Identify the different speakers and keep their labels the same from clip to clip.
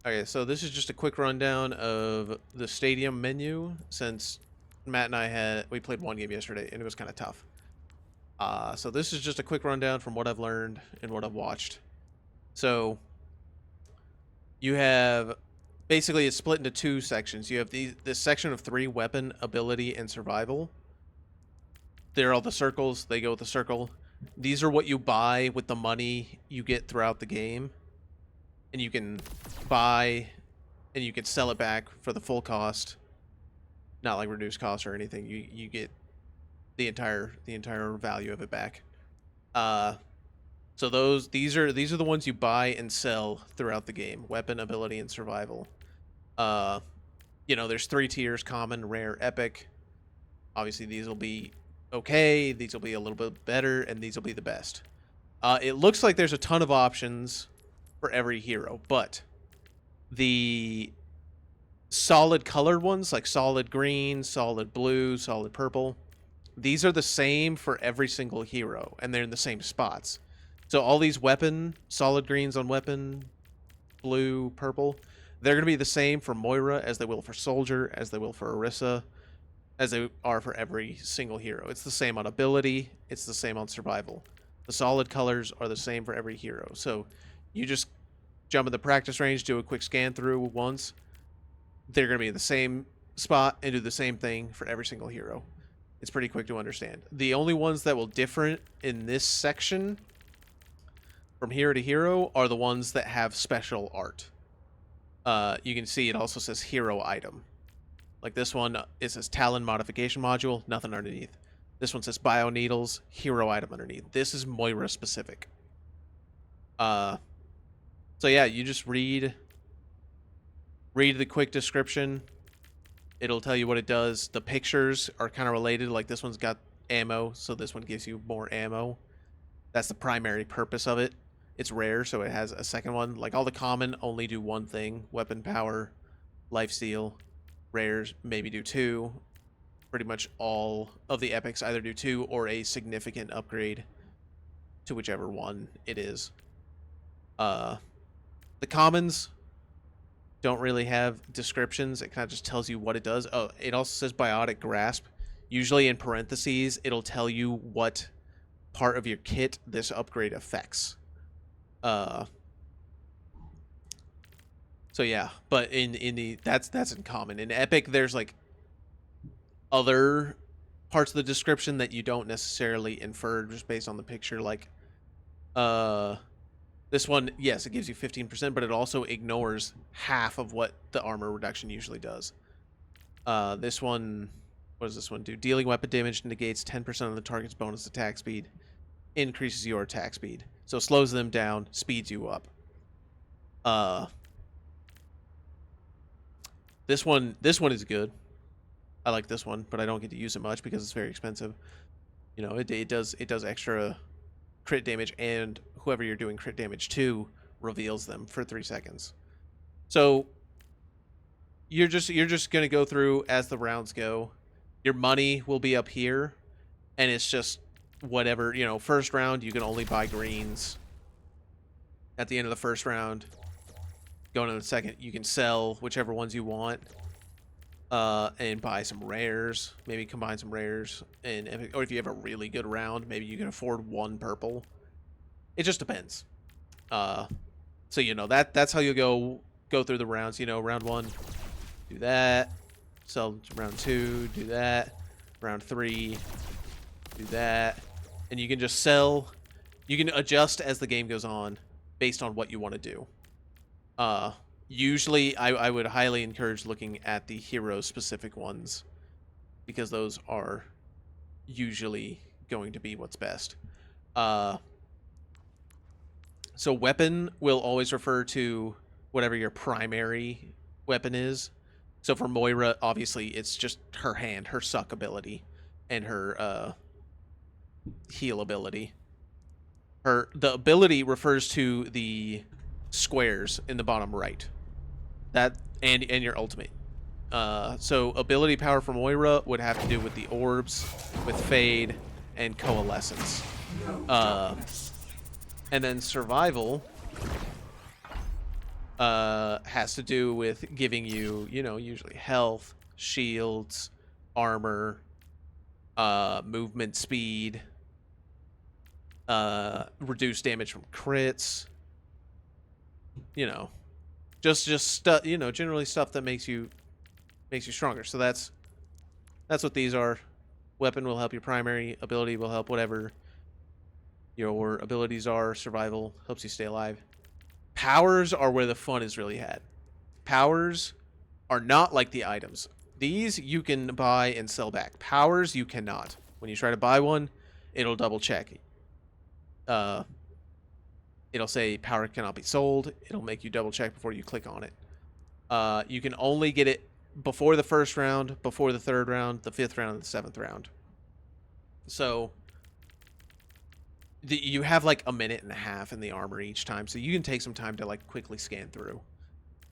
Speaker 1: Okay, so this is just a quick rundown of the stadium menu since Matt and we played one game yesterday and it was kind of tough. So this is just a quick rundown from what I've learned and what I've watched. So you have basically it's split into two sections. You have this section of 3: weapon, ability, and survival. They're all the circles. They go with the circle. These are what you buy with the money you get throughout the game, and you can buy and you can sell it back for the full cost, not like reduced cost or anything. You get the entire value of it back. Uh, so these are the ones you buy and sell throughout the game: weapon, ability, and survival. Uh, there's 3 tiers: common, rare, epic. Obviously, these will be okay. These will be a little bit better, and these will be the best. It looks like there's a ton of options for every hero, but the solid colored ones, like solid green, solid blue, solid purple, these are the same for every single hero, and they're in the same spots. So all these weapon, solid greens on weapon, blue, purple, they're going to be the same for Moira as they will for Soldier, as they will for Orisa, as they are for every single hero. It's the same on ability, it's the same on survival. The solid colors are the same for every hero. So you just jump in the practice range, do a quick scan through once. They're going to be in the same spot and do the same thing for every single hero. It's pretty quick to understand. The only ones that will differ in this section from hero to hero are the ones that have special art. You can see it also says hero item. Like this one, it says Talon modification module, nothing underneath. This one says bio needles, hero item underneath. This is Moira specific. So yeah, you just read the quick description. It'll tell you what it does. The pictures are kind of related. Like this one's got ammo, so this one gives you more ammo. That's the primary purpose of it. It's rare, so it has a second one. Like all the common only do one thing: weapon power, lifesteal. Rares maybe do 2. Pretty much all of the epics either do 2 or a significant upgrade to whichever one it is. The commons don't really have descriptions. It kind of just tells you what it does. Oh, it also says biotic grasp. Usually in parentheses, it'll tell you what part of your kit this upgrade affects. So yeah, but that's in common. In epic, there's like other parts of the description that you don't necessarily infer just based on the picture. Like, this one, yes, it gives you 15%, but it also ignores half of what the armor reduction usually does. This one, what does this one do? Dealing weapon damage negates 10% of the target's bonus attack speed, increases your attack speed, so slows them down, speeds you up. This one is good. I like this one, but I don't get to use it much because it's very expensive. It does extra crit damage, and whoever you're doing crit damage to reveals them for 3 seconds. So you're just gonna go through as the rounds go. Your money will be up here, and it's just whatever. First round you can only buy greens. At the end of the first round, going into the second, you can sell whichever ones you want, and buy some rares. Maybe combine some rares, or if you have a really good round, maybe you can afford 1 purple. It just depends. So that's how you go through the rounds. Round 1, do that. Sell round 2, do that. Round 3, do that, and you can just sell. You can adjust as the game goes on based on what you want to do. Usually I would highly encourage looking at the hero specific ones, because those are usually going to be what's best. So weapon will always refer to whatever your primary weapon is. So for Moira, obviously it's just her hand, her suck ability, and her heal ability. The ability refers to the squares in the bottom right. That and your ultimate. So ability power from Moira would have to do with the orbs, with Fade, and Coalescence. And then survival has to do with giving you, you know, usually health, shields, armor, movement speed, reduced damage from crits, you know, just stuff, you know, generally stuff that makes you stronger. So that's what these are. Weapon will help your primary, ability will help whatever your abilities are, survival helps you stay alive. Powers are where the fun is really had. Powers are not like the items. These you can buy and sell back. Powers you cannot. When you try to buy one, it'll double check. It'll say power cannot be sold. It'll make you double check before you click on it. You can only get it before the first round, before the third round, the fifth round, and the seventh round. So you have like a minute and a half in the armor each time, so you can take some time to like quickly scan through.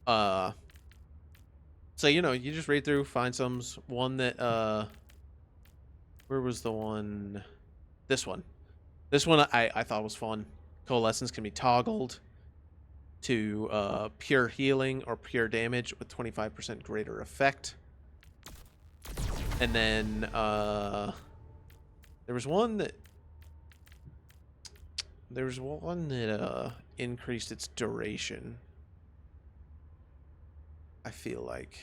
Speaker 1: So you know, you just read through, find some one that where was the one? This one. This one I thought was fun. Coalescence can be toggled to pure healing or pure damage with 25% greater effect. And then there was one that increased its duration. I feel like,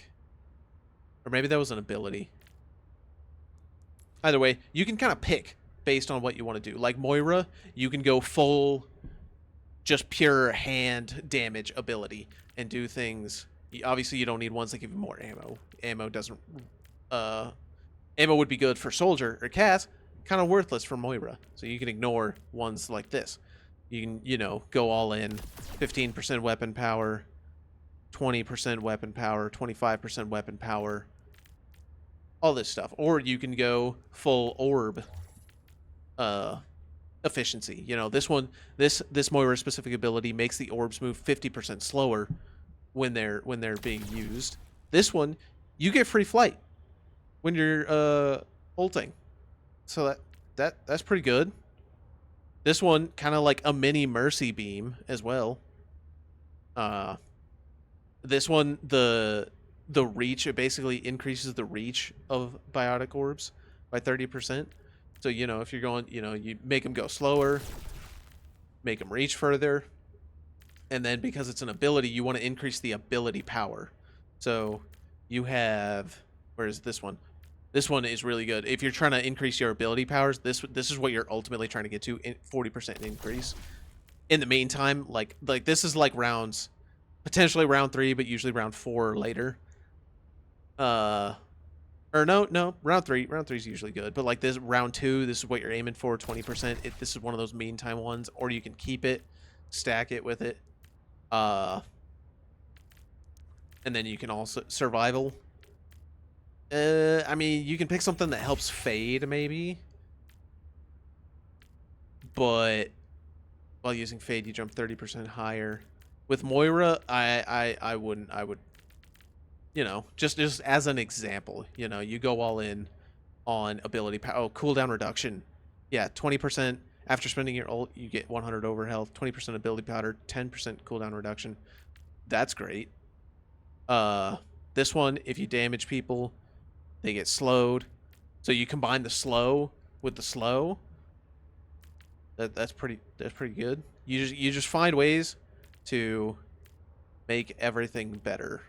Speaker 1: or maybe that was an ability. Either way, you can kind of pick based on what you want to do. Like Moira, you can go full, just pure hand damage ability and do things. Obviously, you don't need ones that give you more ammo. Ammo doesn't. Ammo would be good for Soldier or Cass, kind of worthless for Moira. So you can ignore ones like this. You can, you know, go all in. 15% weapon power, 20% weapon power, 25% weapon power. All this stuff. Or you can go full orb efficiency. You know, this one, this Moira specific ability makes the orbs move 50% slower when they're being used. This one, you get free flight when you're ulting. So that's pretty good. This one kind of like a mini mercy beam as well. This one, the reach, it basically increases the reach of biotic orbs by 30%. So, you know, if you're going, you know, you make them go slower, make them reach further. And then because it's an ability, you want to increase the ability power. So you have, where is this one? This one is really good. If you're trying to increase your ability powers, this is what you're ultimately trying to get to, 40% increase. In the meantime, like this is like rounds, potentially round 3, but usually round 4 or later. Or no, round 3. Round 3 is usually good, but like this round 2, this is what you're aiming for, 20%. This is one of those meantime ones, or you can keep it, stack it with it. And then you can also survival. I mean, you can pick something that helps fade, maybe. But while using fade, you jump 30% higher. With Moira, I wouldn't. I would, you know, just as an example, you know, you go all in on ability power. Oh, cooldown reduction. Yeah, 20% after spending your ult, you get 100 over health. 20% ability powder, 10% cooldown reduction. That's great. This one, if you damage people, they get slowed. So you combine the slow with the slow. That's pretty good. You just find ways to make everything better.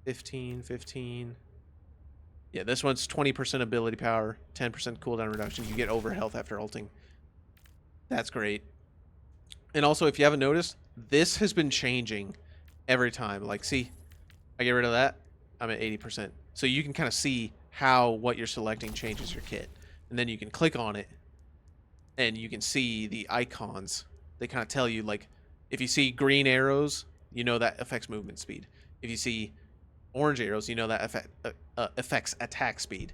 Speaker 1: 15. Yeah, this one's 20% ability power, 10% cooldown reduction. You get over health after ulting. That's great. And also, if you haven't noticed, this has been changing every time. Like, see, I get rid of that, I'm at 80%. So you can kind of see how what you're selecting changes your kit. And then you can click on it, and you can see the icons. They kind of tell you, like, if you see green arrows, you know that affects movement speed. If you see orange arrows, you know that affects attack speed.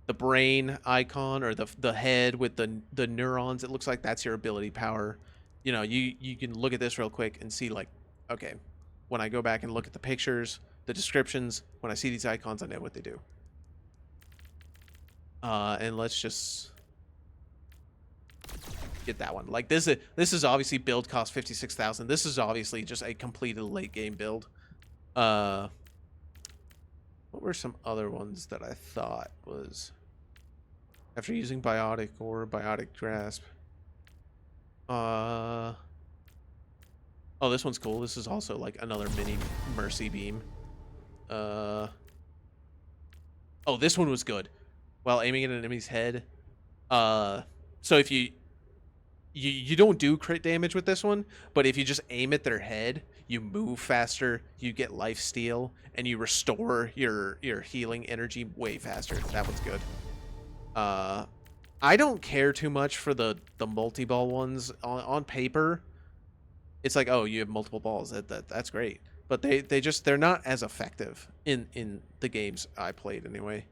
Speaker 1: The brain icon, or the head with the neurons, it looks like that's your ability power. You know, you can look at this real quick and see, like, okay, when I go back and look at the pictures, the descriptions, when I see these icons, I know what they do. And let's just get that one. Like this is obviously build cost 56,000. This is obviously just a completed late game build. What were some other ones that I thought was after using biotic or biotic grasp? Oh, this one's cool. This is also like another mini mercy beam. Oh, this one was good. While aiming at an enemy's head. So if you don't do crit damage with this one, but if you just aim at their head, you move faster, you get life steal, and you restore your healing energy way faster. That one's good. I don't care too much for the multi-ball ones. On paper, it's like, oh, you have multiple balls. That's great. But they're not as effective in the games I played anyway.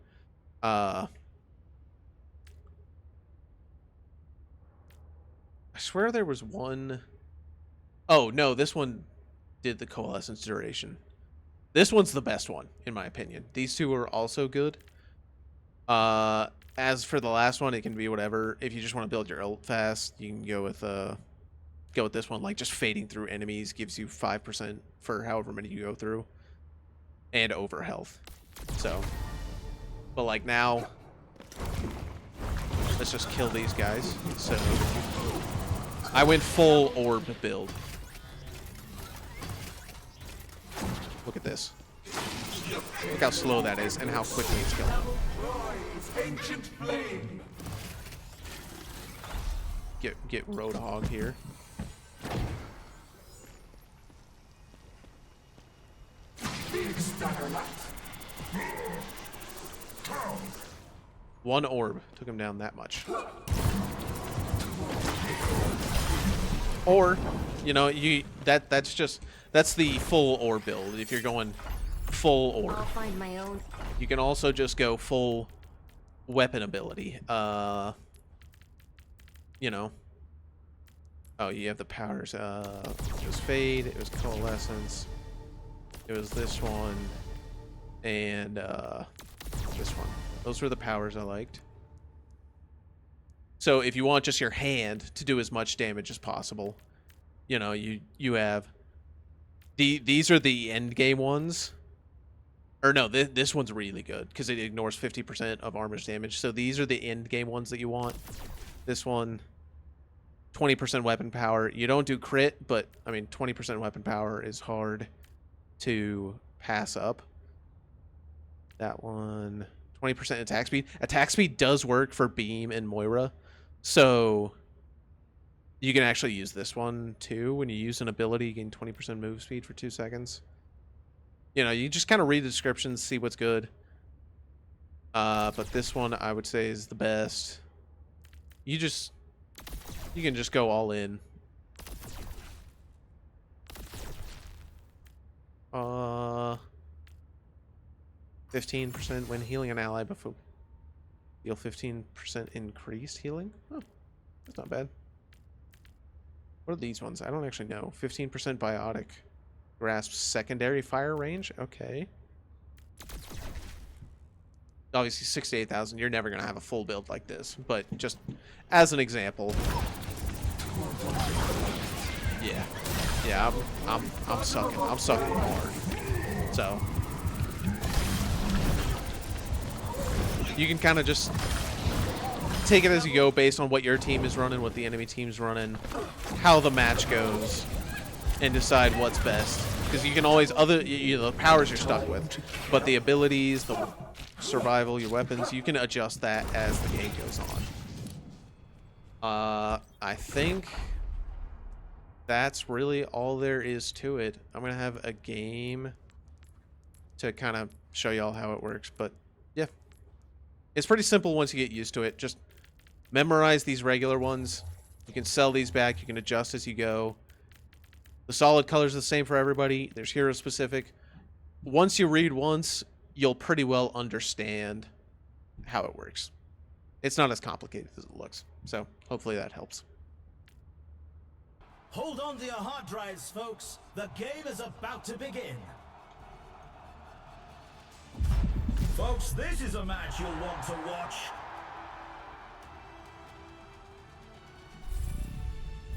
Speaker 1: I swear there was one. Oh, no, this one did the coalescence duration. This one's the best one, in my opinion. These two are also good. As for the last one, it can be whatever. If you just want to build your ult fast, you can go with this one. Like, just fading through enemies gives you 5% for however many you go through. And over health. So, but like now, let's just kill these guys. So, I went full orb build. Look at this. Look how slow that is and how quickly it's killing. Get Roadhog here. One orb took him down that much. Or, you know, that's the full orb build. If you're going full orb,
Speaker 2: I'll find my own.
Speaker 1: You can also just go full weapon ability. You know. Oh, you have the powers. It was Fade, it was Coalescence, it was this one, and this one. Those were the powers I liked. So if you want just your hand to do as much damage as possible, you know, you have these are the end game ones. Or no, this one's really good because it ignores 50% of armor's damage. So these are the end game ones that you want. This one, 20% weapon power. You don't do crit, but I mean 20% weapon power is hard to pass up. That one, 20% attack speed. Attack speed does work for Beam and Moira. So you can actually use this one too. When you use an ability, you gain 20% move speed for 2 seconds. You know, you just kind of read the descriptions, see what's good. But this one I would say is the best. You can just go all in. 15% when healing an ally before deal 15% increased healing. Oh, that's not bad. What are these ones? I don't actually know. 15% biotic. Grasp secondary fire range. Okay. Obviously 68,000. You're never gonna have a full build like this, but just as an example. Yeah, I'm sucking. I'm sucking hard. So you can kind of just take it as you go based on what your team is running, what the enemy team's running, how the match goes, and decide what's best. Because you can always the powers you're stuck with, but the abilities, the survival, your weapons, you can adjust that as the game goes on. I think that's really all there is to it. I'm gonna have a game to kind of show y'all how it works, but yeah, it's pretty simple once you get used to it. Just memorize these regular ones. You can sell these back. You can adjust as you go. The solid colors are the same for everybody. There's hero specific. Once you read once, you'll pretty well understand how it works. It's not as complicated as it looks. So hopefully that helps.
Speaker 3: Hold on to your hard drives, folks. The game is about to begin. Folks, this is a match you'll want to watch.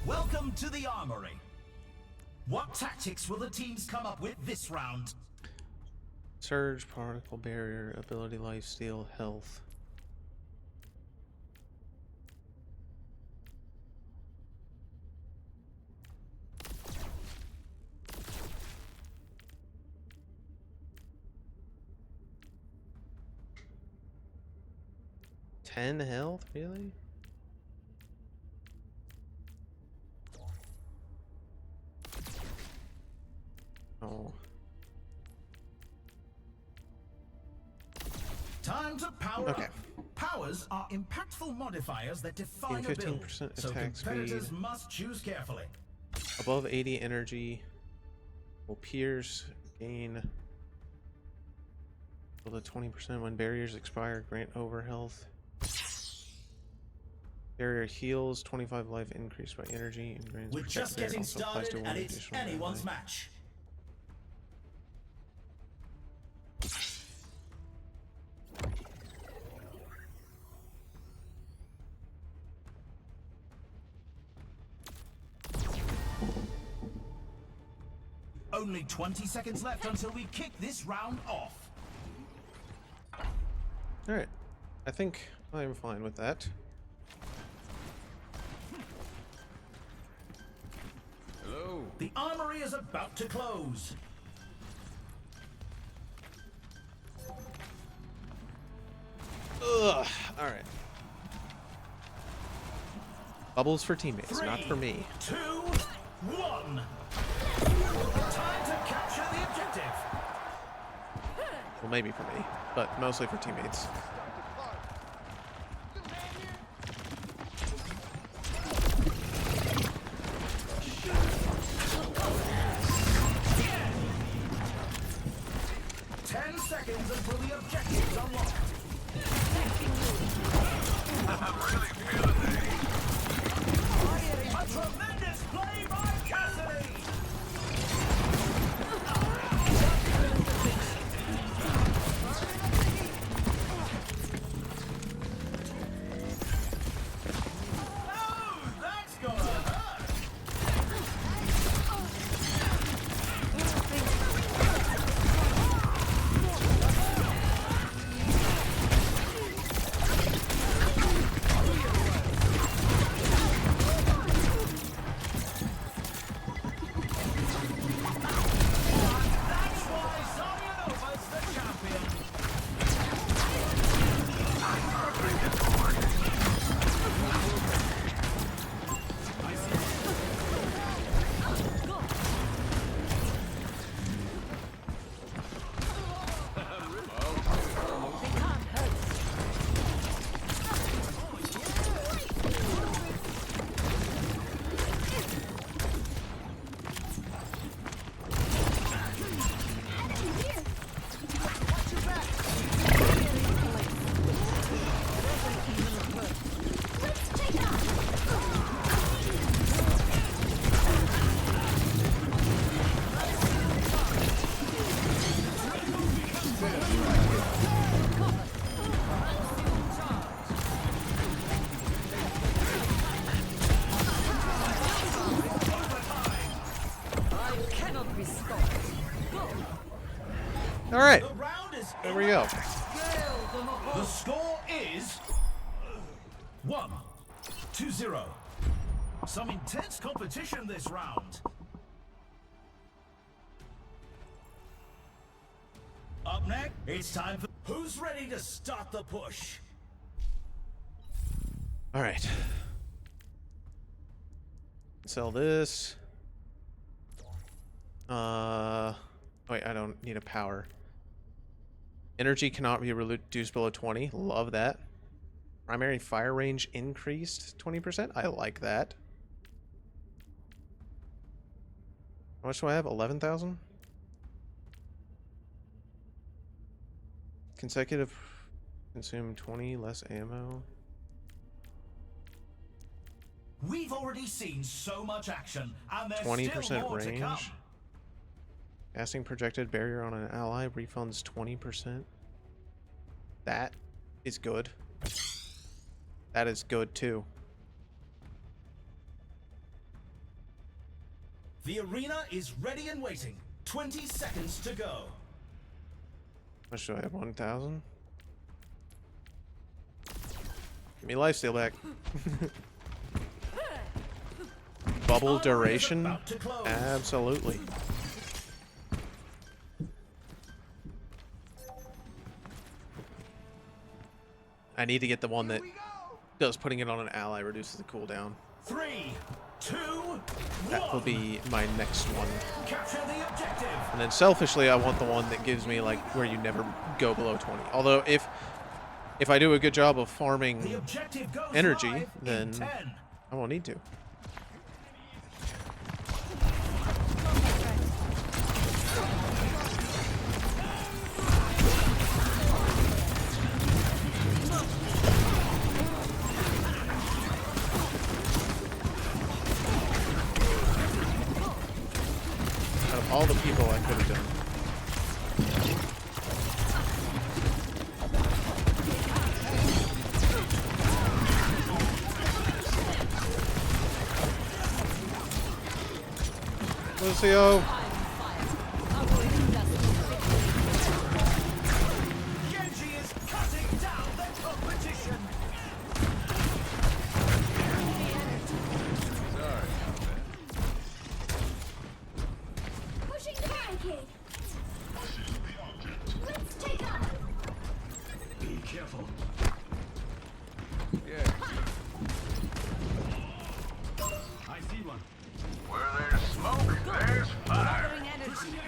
Speaker 3: Welcome to the armory. What tactics will the teams come up with this round?
Speaker 1: Surge, particle barrier, ability, life steal, health. Ten health, really? Oh.
Speaker 3: Time to power
Speaker 1: Okay.
Speaker 3: up. Powers are impactful modifiers that define a build,
Speaker 1: 15%
Speaker 3: so
Speaker 1: attack
Speaker 3: competitors
Speaker 1: speed.
Speaker 3: must choose carefully.
Speaker 1: Above 80 energy will pierce, gain equal to 20% when barriers expire, grant over health. Barrier heals, 25 life increased by energy, and grants
Speaker 3: We're
Speaker 1: protect
Speaker 3: just
Speaker 1: barrier
Speaker 3: getting
Speaker 1: also applies to
Speaker 3: started,
Speaker 1: one
Speaker 3: and it's
Speaker 1: additional
Speaker 3: anyone's
Speaker 1: ally.
Speaker 3: match. Only 20 seconds left until we kick this round off.
Speaker 1: Alright, I think I'm fine with that.
Speaker 2: Hello.
Speaker 3: The armory is about to close.
Speaker 1: Ugh, alright. Bubbles for teammates, not for me.
Speaker 3: 3, 2, 1. Time to capture the objective.
Speaker 1: Well, maybe for me, but mostly for teammates.
Speaker 3: Seconds until the objective's unlocked. A tremendous play by Cassidy! Oh, that's gonna hurt! That's why Zarya Nova's the champion.
Speaker 4: I cannot be stopped.
Speaker 1: Alright,
Speaker 3: The round is
Speaker 1: there we go.
Speaker 3: The score is 1-0. Some intense competition this round. Up next, it's time for who's ready to start the push.
Speaker 1: Alright. Sell this. Wait, I don't need a power. Energy cannot be reduced below 20. Love that. Primary fire range increased 20%. I like that. How much do I have? 11,000? Consecutive consume 20 less ammo.
Speaker 3: We've already seen so much action, and there's
Speaker 1: 20%
Speaker 3: still more to come.
Speaker 1: range. Casting projected barrier on an ally refunds 20%. That is good. That is good too.
Speaker 3: The arena is ready and waiting. 20 seconds to go.
Speaker 1: How much do I have? 1,000? Give me lifesteal back. Bubble duration?
Speaker 3: About to close.
Speaker 1: Absolutely. I need to get the one that does putting it on an ally reduces the cooldown.
Speaker 3: 3, 2, 1.
Speaker 1: That will be my next one.
Speaker 3: Capture the objective.
Speaker 1: And then selfishly, I want the one that gives me like where you never go below 20. Although if I do a good job of
Speaker 3: The
Speaker 1: farming
Speaker 3: objective goes
Speaker 1: energy,
Speaker 3: live in
Speaker 1: then
Speaker 3: 10.
Speaker 1: I won't need to. Out of all the people I could have done. Lucio.
Speaker 3: Genji is cutting down the competition.
Speaker 2: Pushing the barricade. Let's take off.
Speaker 3: Be careful. I see one.
Speaker 5: Where there's smoke, there's fire.
Speaker 4: Gathering energy.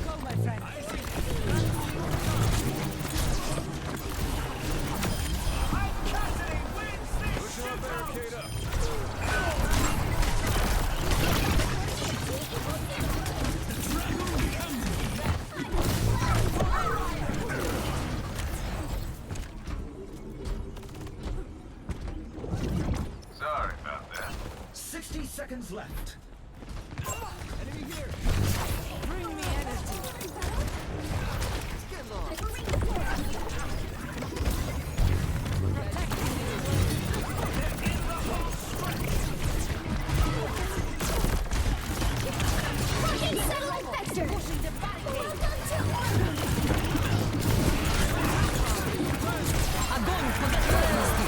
Speaker 4: Go, my friend.
Speaker 5: Sorry about that.
Speaker 3: 60 seconds left.
Speaker 4: Bring me energy.
Speaker 2: Fucking satellite vector.
Speaker 4: Pushing the barricade.
Speaker 2: Well done, Tilt.
Speaker 4: Огонь по готовности.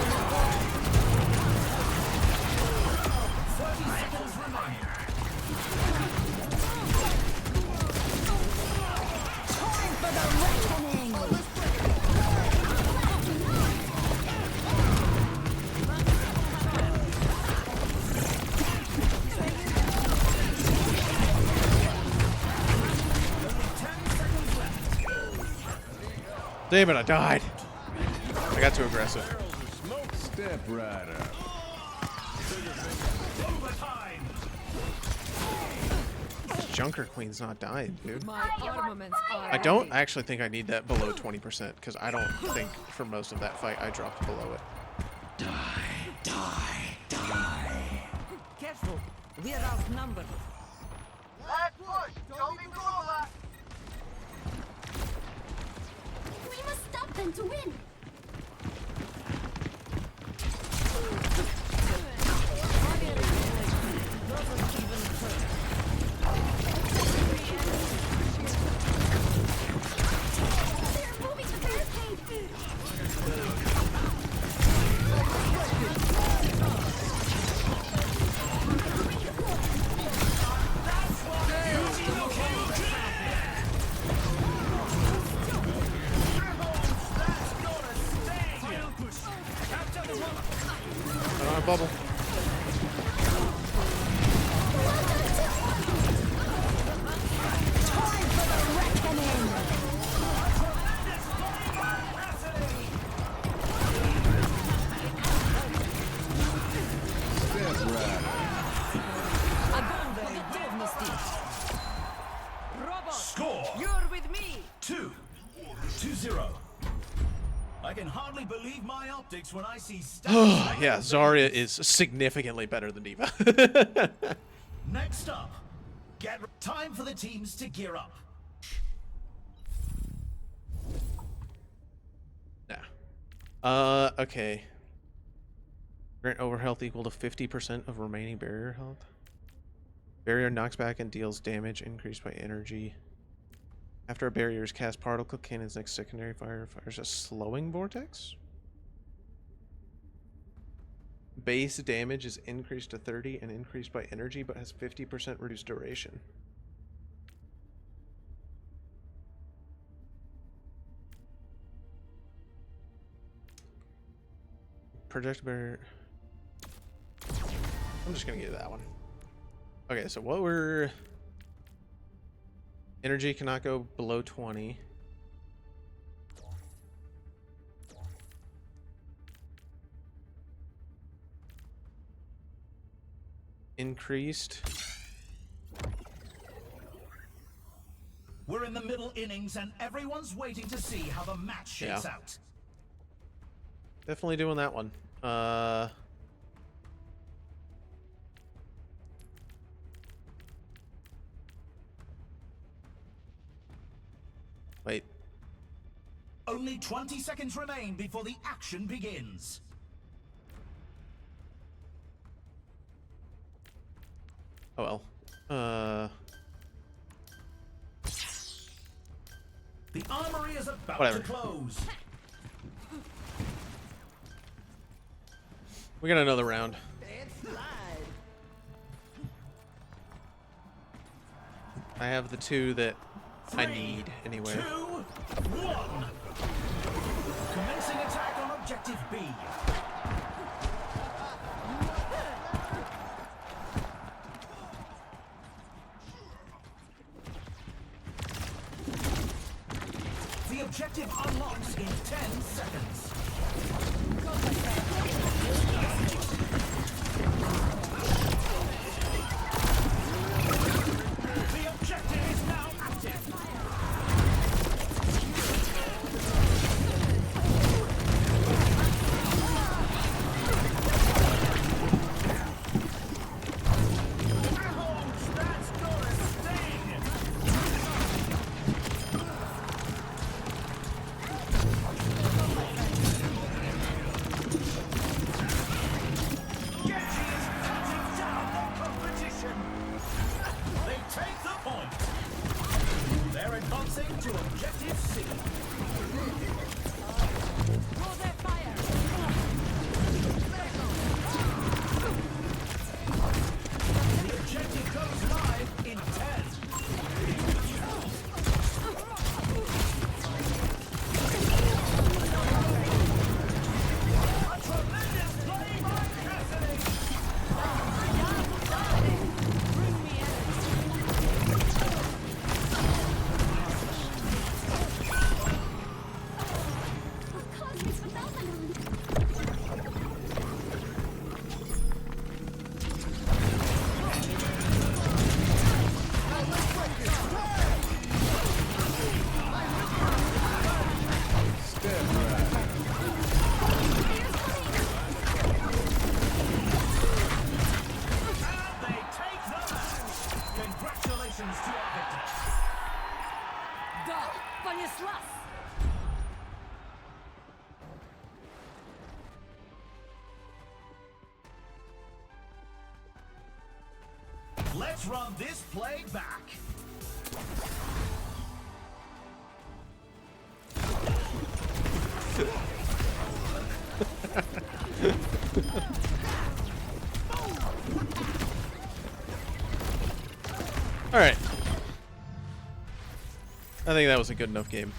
Speaker 3: 30 seconds remaining.
Speaker 2: Time for the reckoning.
Speaker 1: Damn it, I died. I got too aggressive.
Speaker 6: Step right up.
Speaker 3: Overtime.
Speaker 1: Junker Queen's not dying, dude.
Speaker 4: My armaments are
Speaker 1: I don't actually think I need that below 20% because I don't think for most of that fight I dropped below it.
Speaker 4: Careful. We are outnumbered.
Speaker 5: Let's push. Don't be cool.
Speaker 2: We must stop them to win.
Speaker 4: Doesn't even hurt.
Speaker 2: They're moving the barricade.
Speaker 1: I don't have bubble.
Speaker 2: Time for the reckoning.
Speaker 6: Step right up.
Speaker 4: Огонь по готовности. Robot,
Speaker 3: Score
Speaker 4: you're with me.
Speaker 3: 2-0. I can hardly believe my optics. optics when I see stats.
Speaker 1: Yeah, Zarya is significantly better than D.Va.
Speaker 3: Next up, time for the teams to gear up.
Speaker 1: Okay. Grant overhealth equal to 50% of remaining barrier health. Barrier knocks back and deals damage increased by energy. After a barrier is cast, particle cannon's next secondary fire fires a slowing vortex. Base damage is increased to 30 and increased by energy, but has 50% reduced duration. Project barrier. I'm just gonna get that one. Okay, so what were... Energy cannot go below 20. Increased.
Speaker 3: We're in the middle innings and everyone's waiting to see how the match shakes out.
Speaker 1: Definitely doing that one. Wait.
Speaker 3: Only 20 seconds remain before the action begins.
Speaker 1: Oh well.
Speaker 3: The armory is about
Speaker 1: Whatever.
Speaker 3: to close.
Speaker 1: We got another round. I have the two that I need anyway.
Speaker 3: 2, 1. Commencing attack on objective B. The objective unlocks in 10 seconds. The objective is now active. Ouch, that's gonna sting. Genji is cutting down the competition. They take the point. They're advancing to objective C.
Speaker 2: Roll that fire.
Speaker 3: The objective goes live in 10. A tremendous play by Cassidy.
Speaker 2: Cosmic phenomenon.
Speaker 6: Step right.
Speaker 3: And they take the match. Congratulations to our victors.
Speaker 4: Да, понеслась!
Speaker 3: Let's run this play back.
Speaker 1: All right. I think that was a good enough game.